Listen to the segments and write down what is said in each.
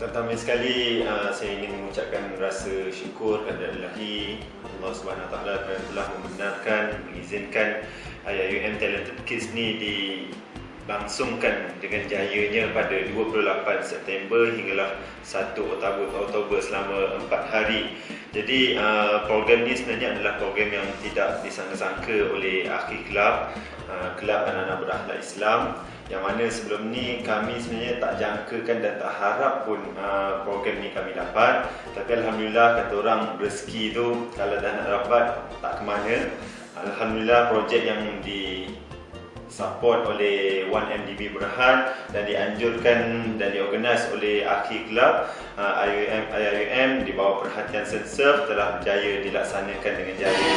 Pertama sekali saya ingin mengucapkan rasa syukur kepada Ilahi Allah Subhanahu Wa Taala kerana telah membenarkan, mengizinkan IIUM Talented Kids ni dilangsungkan dengan jayanya pada 28 September hinggalah 1 Oktober selama 4 hari. Jadi program ni sebenarnya adalah program yang tidak disangka-sangka oleh Akhi Kelab anak-anak berakhlak Islam, yang mana sebelum ni kami sebenarnya tak jangkakan dan tak harap pun program ni kami dapat. Tapi Alhamdulillah, kata orang, rezeki tu kalau dah nak dapat tak ke mana. Alhamdulillah, projek yang support oleh 1MDB Berhad dan dianjurkan dan diorganisasi oleh Akhi Kelab IIUM di bawah perhatian Senserv telah berjaya dilaksanakan dengan jaya.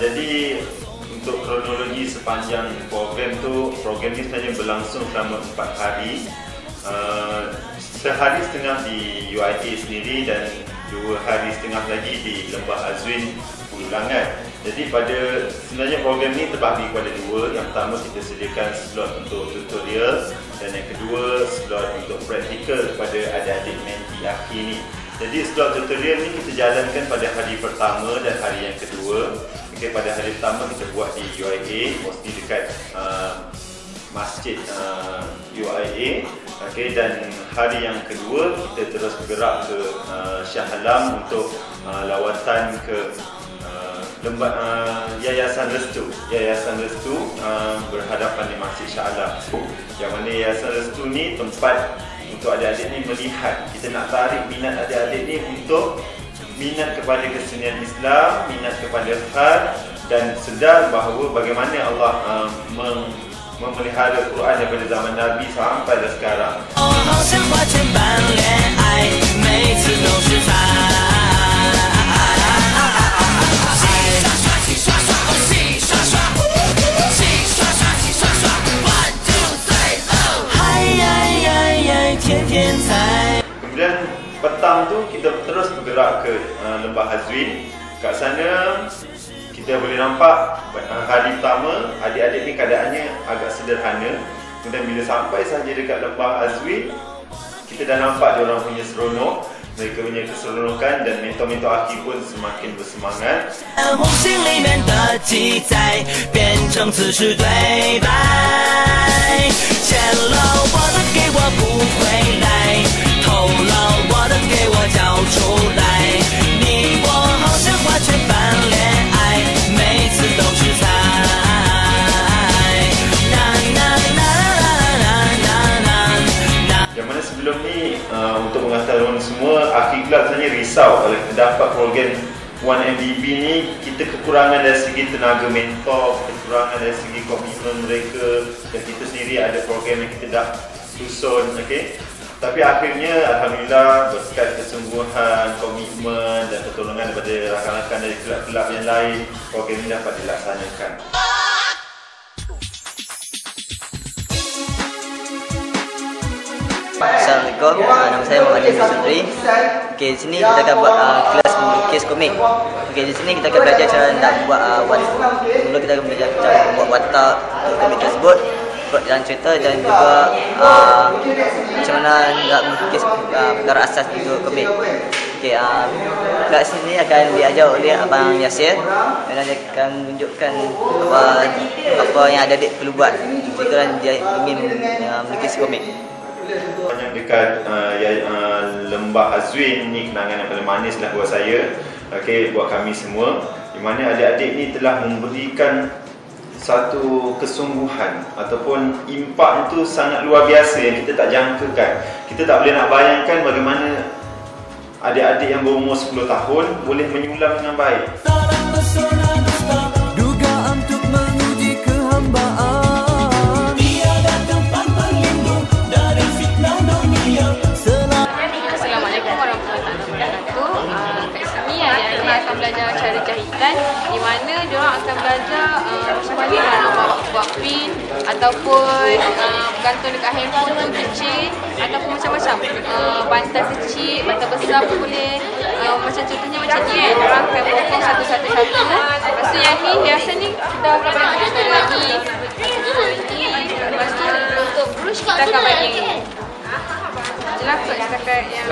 Jadi untuk kronologi sepanjang program ni sebenarnya berlangsung selama 4 hari. Sehari setengah di UIA sendiri dan 2 hari setengah lagi di Lembah Azwin, Pulau Langat. Jadi sebenarnya program ni terbahagi kepada 2. Yang pertama, kita sediakan slot untuk tutorial dan yang kedua slot untuk praktikal kepada adik-adik menti Akhi ni. Jadi slot tutorial ni kita jalankan pada hari pertama dan hari yang kedua. Pada hari pertama kita buat di UIA, mostly dekat masjid UIA. Dan hari yang kedua kita terus bergerak ke Shah Alam untuk lawatan ke Yayasan Restu berhadapan di Masjid Shah Alam. Yang mana Yayasan Restu ni tempat untuk adik-adik ni melihat, kita nak tarik minat adik-adik ni untuk minat kepada kesenian Islam, minat kepada had, dan sedar bahawa bagaimana Allah memelihara Quran daripada zaman Nabi sampai dah sekarang. Kemudian petang tu kita terus bergerak ke Lembah Azwin. Kat sana kita boleh nampak hari pertama adik-adik ni keadaannya agak sederhana. Kemudian bila sampai sahaja dekat Lembah Azwin, kita dah nampak dia orang punya seronok, mereka punya keseronokan, dan mentor-mentor Akhi pun semakin bersemangat. Sebelum ni untuk mengatakan semua, Akhi Kelab sebenarnya risau kalau kita dapat program 1MDB ni, kita kekurangan dari segi tenaga mentor, kekurangan dari segi komitmen mereka, dan kita sendiri ada program yang kita dah susun. Tapi akhirnya Alhamdulillah, berkat kesungguhan, komitmen dan pertolongan daripada rakan-rakan dari kelab-kelab yang lain, program ini dapat dilaksanakan. Assalamualaikum, nama saya Muhammad Jamil Sundri. Di sini kita akan buat kelas melukis komik. Di sini kita akan belajar cara nak buat mula kita akan belajar cara membuat watak untuk komik tersebut, buat jalan cerita, dan juga macam mana nak melukis perkara asas untuk komik. Kat sini akan diajar oleh Abang Yasir, dan dia akan menunjukkan apa yang adik-adik perlu buat jika dia ingin melukis komik. Banyak dekat Lembah Azwin ni kenangan yang paling manis lah buat saya. buat kami semua, di mana adik-adik ni telah memberikan satu kesungguhan ataupun impak itu sangat luar biasa yang kita tak jangkakan. Kita tak boleh nak bayangkan bagaimana adik-adik yang berumur 10 tahun boleh menyulam dengan baik. Assalamualaikum warahmatullahi wabarakatuh. Kat sini adik-adik akan belajar cara jahitan, di mana diorang akan belajar macam mana nak buat pin ataupun gantung dekat handphone tu kecil, ataupun macam-macam bantal kecil, bantal besar pun boleh. Macam contohnya macam ni kan, diorang akan potong satu-satu. Lepas tu yang ni biasa ni kita akan bagi satu lagi. Lepas tu untuk brush kita akan bagi yang ni. Jelas kot setakat yang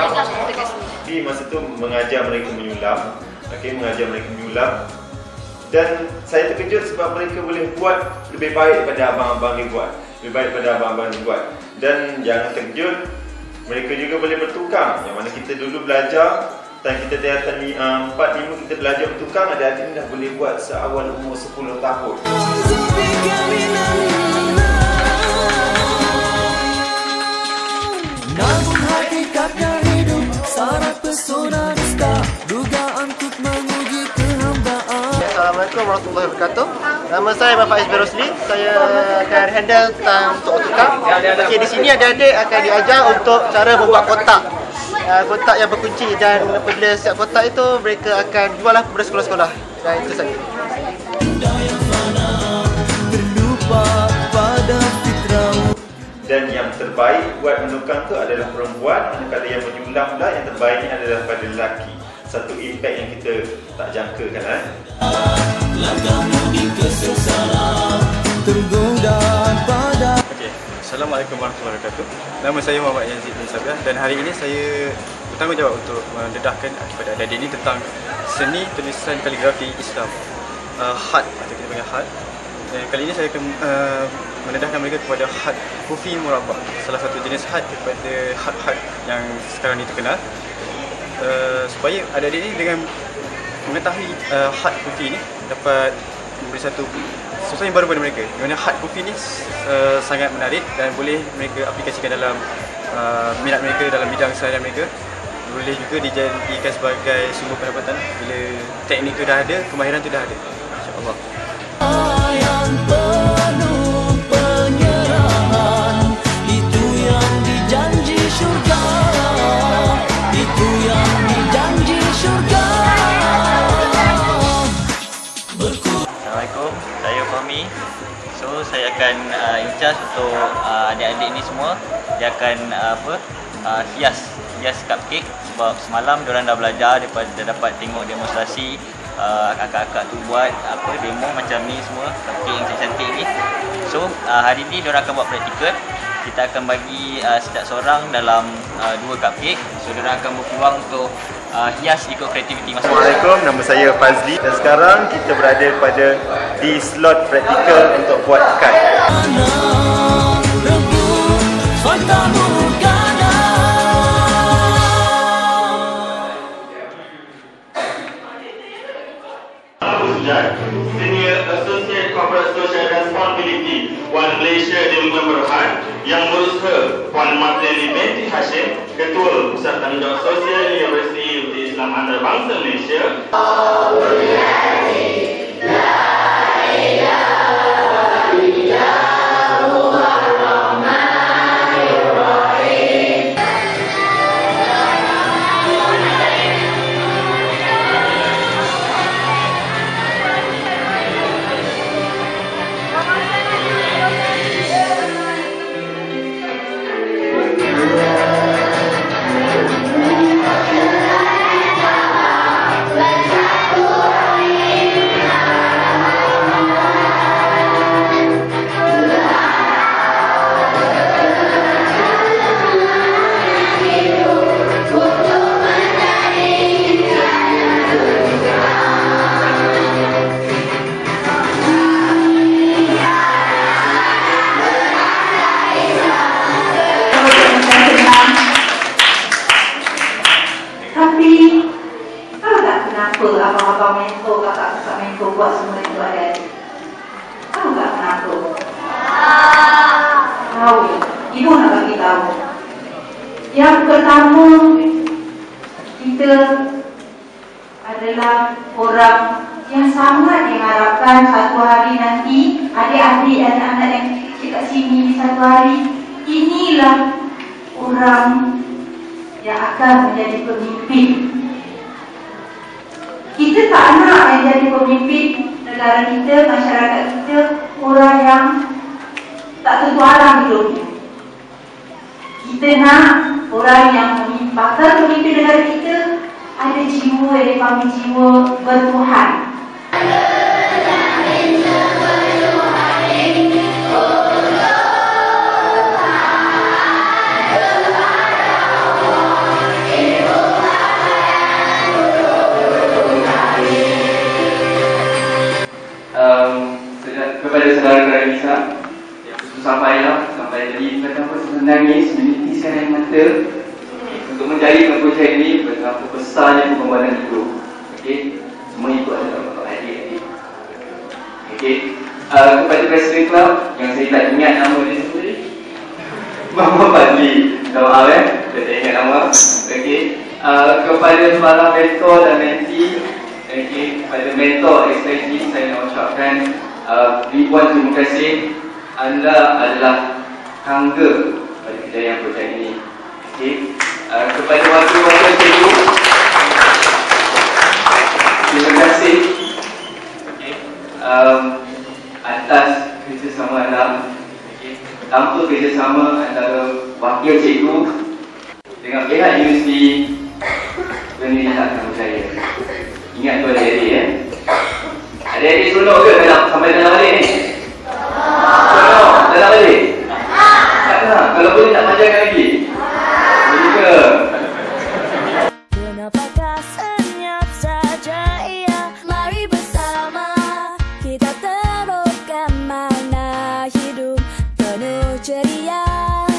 dekat sini. Di masa tu mengajar mereka menyulam, mengajar mereka menyulam, dan saya terkejut sebab mereka boleh buat lebih baik daripada abang-abang ni buat, dan jangan terkejut, mereka juga boleh bertukang. Yang mana kita dulu belajar, time kita tingkatan 4-5 kita belajar bertukang, adik-adik ni dah boleh buat seawal umur 10 tahun. Namun hakikatnya hidup syarat pesona dusta, dugaan untuk menguji kehambaan. Assalamualaikum warahmatullahi wabarakatuh. Nama saya Bapak Isbi Rosli. Saya akan handle tentang untuk tukang. Okey, di sini adik-adik akan diajar untuk cara membuat kotak. Kotak yang berkunci, dan apabila siap kotak itu mereka akan juallah kepada sekolah-sekolah. Dan itu saja. Dan yang terbaik buat menukang tu adalah perempuan, manakala yang menyulam pula yang terbaiknya adalah pada lelaki. Satu impact yang kita tak jangkakan. Assalamualaikum warahmatullahi wabarakatuh. Nama saya Muhammad Yazid bin Sabiah, dan hari ini saya bertanggungjawab untuk mendedahkan kepada adik-adik ini tentang seni tulisan kaligrafi Islam, khat atau kita panggil khat. Dan kali ini saya akan mendedahkan mereka kepada khat kufi murabbah, salah satu jenis khat daripada khat-khat yang sekarang ini terkenal. Supaya adik-adik ini dengan mengetahui khat kufi ini dapat memberi satu sesuatu yang baru pada mereka. Di mana khat kufi ini sangat menarik dan boleh mereka aplikasikan dalam minat mereka, dalam bidang seharian mereka. Boleh juga dijadikan sebagai sumber pendapatan bila teknik itu dah ada, kemahiran itu dah ada. InsyaAllah. Penuh penyerahan, itu yang dijanji syurga, itu yang dijanji syurga. Assalamualaikum, saya Fahmi. So saya akan in-charge untuk adik-adik ni semua. Dia akan hias cupcake, sebab semalam diorang dah belajar, dia dapat tengok demonstrasi kakak-kakak tu buat demo macam ni semua, cupcake yang cantik ni. So hari ni diorang akan buat praktikal. Kita akan bagi setiap seorang dalam 2 cupcake. So diorang akan berpeluang untuk hias ikut kreativiti masing-masing. Assalamualaikum, nama saya Fazli, dan sekarang kita berada di slot praktikal untuk buat kad. Senior Associate Corporate Social Responsibility Wan Malaysia Development Berhad, yang berusaha Puan Martini binti Hashim, Ketua Pusat Tanggungjawab Sosial Universiti Islam Antarabangsa Malaysia. Bersatu hari Pak Menko buat semua itu adik-adik? Tahu tak kenapa? Tahu ya? Ibu nak bagi tahu. Yang pertama, kita adalah orang yang sangat diharapkan satu hari nanti adik-adik dan anak-anak yang kecil kat sini satu hari inilah orang yang akan menjadi pemimpin. Kita tak nak yang jadi pemimpin negara kita, masyarakat kita, orang yang tak tentu arah hidupnya. Kita nak orang yang bakal pemimpin negara kita ada jiwa yang dipanggil jiwa bertuhan. Kepada saudara-saudara Nisa yang sampai jadi betapa menangis, menitiskan air mata untuk mencari komposer ini, betapa besarnya pengorbanan itu. Okey, semua itu adalah untuk adik-adik. Okey, kepada Presiden Club yang saya tak ingat nama dia sendiri, Muhammad Fadli, doa saya tak ingat nama. Okey, kepada para mentor dan mentee, okey, kepada mentor ekspertis saya nak ucapkan ribuan terima kasih. Anda adalah tangga pada kejayaan projek ini. Okay. Kepada wakil-wakil cikgu, terima kasih atas kerjasama anda. Tanpa kerjasama antara wakil cikgu dengan pihak universiti, benda ini tak akan berjaya. Ingat tu adik-adik ya. Adik-adik seronok ke sampai dalam balik ni? Seronok? Dalam balik? Tak nak? Kalau boleh nak panjangkan lagi? Boleh ke? Kenapakah senyap saja ia? Mari bersama kita teruskan makna hidup penuh ceria.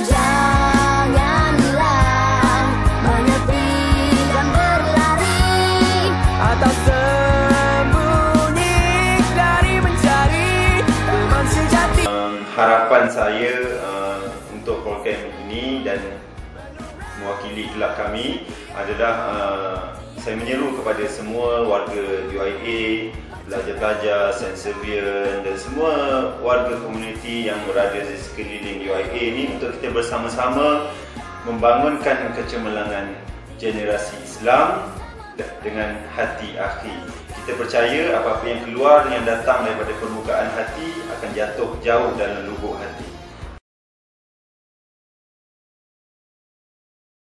Janganlah menepi dan berlari atau harapan saya untuk program ini dan mewakili kelab kami adalah saya menyeru kepada semua warga UIA, pelajar-pelajar, Saint-Xavier dan semua warga komuniti yang berada di sekeliling UIA ini untuk kita bersama-sama membangunkan kecemerlangan generasi Islam dengan hati akhi. Kita percaya apa-apa yang keluar yang datang daripada permukaan hati akan jatuh jauh dalam lubuk hati.